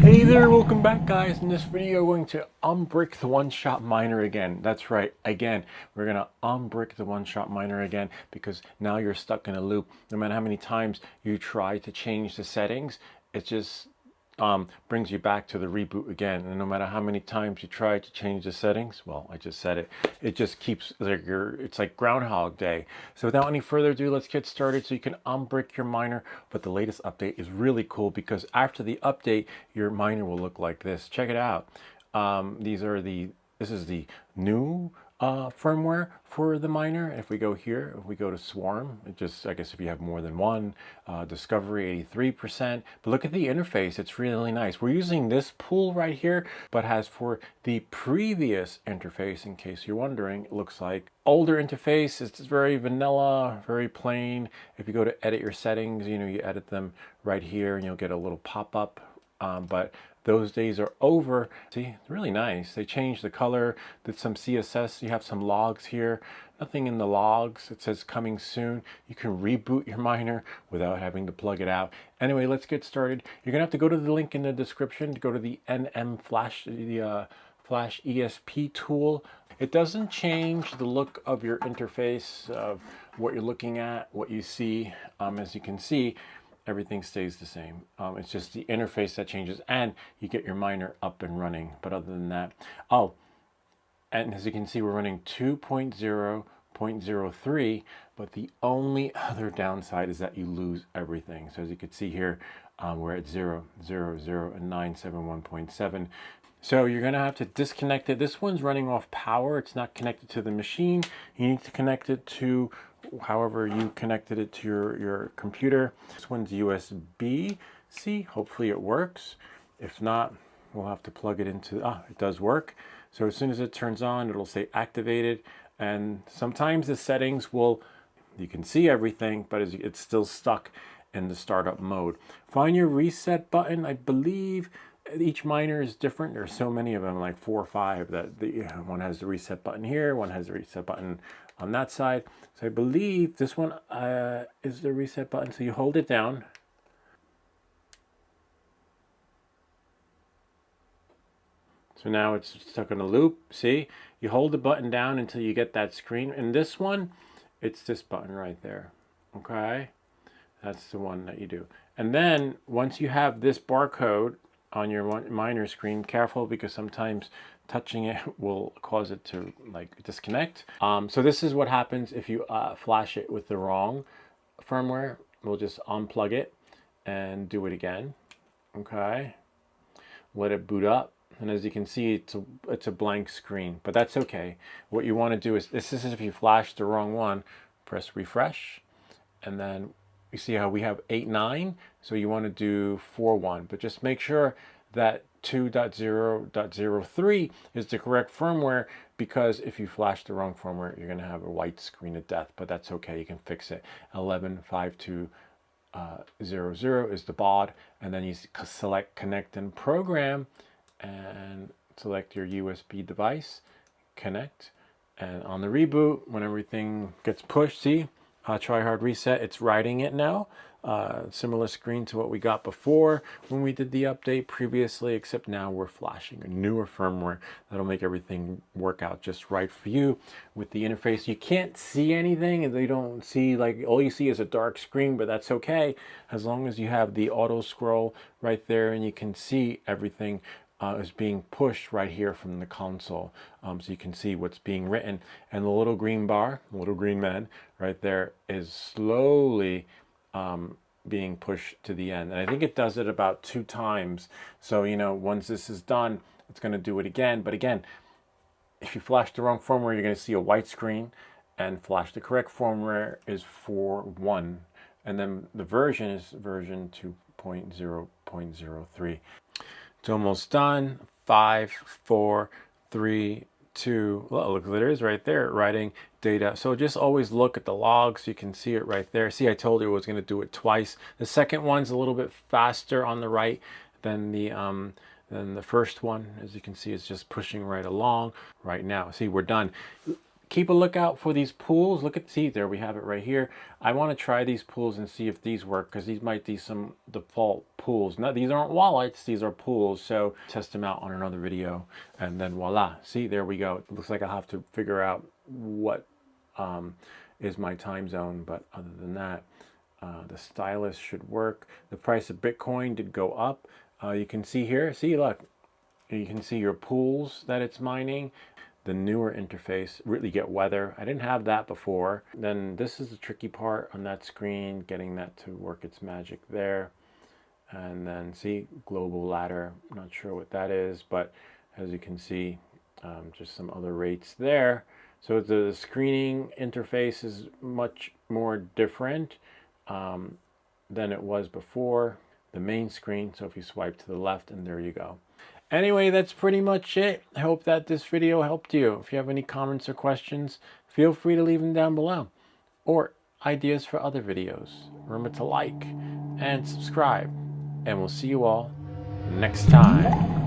Hey there, welcome back guys. In this video we're going to unbrick the one-shot miner again. That's right, again. We're going to unbrick the one-shot miner again because now you're stuck in a loop. No matter how many times you try to change the settings, it just brings you back to the reboot again. And no matter how many times you try to change the settings, well, I just said it, it just keeps like it's like Groundhog Day. So without any further ado, let's get started so you can unbrick your miner. But the latest update is really cool because after the update, your miner will look like this. Check it out. This is the new firmware for the miner. If we go here, if we go to Swarm, it just, I guess if you have more than one, Discovery 83%. But look at the interface, it's really nice. We're using this pool right here, but as for the previous interface, in case you're wondering, it looks like older interface. It's very vanilla, very plain. If you go to edit your settings, you edit them right here and you'll get a little pop-up. But those days are over. See, it's really nice. They changed the color, did some CSS. You have some logs here. Nothing in the logs. It says coming soon. You can reboot your miner without having to plug it out. Anyway, let's get started. You're gonna have to go to the link in the description to go to the NM Flash, Flash ESP Tool. It doesn't change the look of your interface, of what you're looking at, what you see. As you can see, everything stays the same. It's just the interface that changes and you get your miner up and running. But other than that, oh, and as you can see, we're running 2.0.03, but the only other downside is that you lose everything. So as you can see here, we're at 0, 0, 0, and 971.7. So you're gonna have to disconnect it. This one's running off power. It's not connected to the machine. You need to connect it to however you connected it to your computer. This one's USB-C. Hopefully it works. If not, we'll have to plug it into, it does work. So as soon as it turns on, it'll say activated. And sometimes the settings will, you can see everything, but it's still stuck in the startup mode. Find your reset button. I believe each miner is different. There's so many of them, like 4 or 5, that one has the reset button here, one has the reset button on that side. So I believe this one is the reset button. So you hold it down. So now it's stuck in a loop. See, you hold the button down until you get that screen. And this one, it's this button right there. Okay, that's the one that you do. And then once you have this barcode on your miner screen, careful because sometimes touching it will cause it to like disconnect. So this is what happens if you flash it with the wrong firmware. We'll just unplug it and do it again. Okay, let it boot up. And as you can see, it's a blank screen, but that's okay. What you want to do is, this is if you flash the wrong one, press refresh, and then you see how we have 8.9, so you want to do 4.1, but just make sure that 2.0.03 is the correct firmware, because if you flash the wrong firmware, you're going to have a white screen of death, but that's okay, you can fix it. 11.52.00 is the baud, and then you select connect and program, and select your USB device, connect, and on the reboot, when everything gets pushed, see, try hard reset, it's writing it now. Similar screen to what we got before when we did the update previously, except now we're flashing a newer firmware that'll make everything work out just right for you. With the interface, you can't see anything, and they don't see, like, all you see is a dark screen, but that's okay as long as you have the auto scroll right there and you can see everything is being pushed right here from the console, so you can see what's being written, and the little green bar, the little green man right there is slowly being pushed to the end, and I think it does it about 2 times. So once this is done, it's going to do it again. But again, if you flash the wrong firmware, you're going to see a white screen, and flash the correct firmware is 4.1, and then the version is version 2.0.03. It's almost done. 5, 4, 3, 2. Well, look, there it is right there, writing data. So just always look at the logs. You can see it right there. See, I told you I was going to do it twice. The second one's a little bit faster on the right than the first one. As you can see, it's just pushing right along right now. See, we're done. keep a lookout for these pools. Look at, see, there we have it right here. I want to try these pools and see if these work, because these might be some default pools. No, these aren't wallets, these are pools. So test them out on another video, and then voila. See, there we go. It looks like I'll have to figure out what is my time zone, but other than that, the stylus should work. The price of Bitcoin did go up. You can see here, see, look, you can see your pools that it's mining. The newer interface, really get weather. I didn't have that before. Then this is the tricky part on that screen, getting that to work its magic there. And then see, global ladder, not sure what that is, but as you can see, just some other rates there. So the screening interface is much more different than it was before the main screen. So if you swipe to the left, and there you go. Anyway, that's pretty much it. I hope that this video helped you. If you have any comments or questions, feel free to leave them down below. Or ideas for other videos. Remember to like and subscribe. And we'll see you all next time.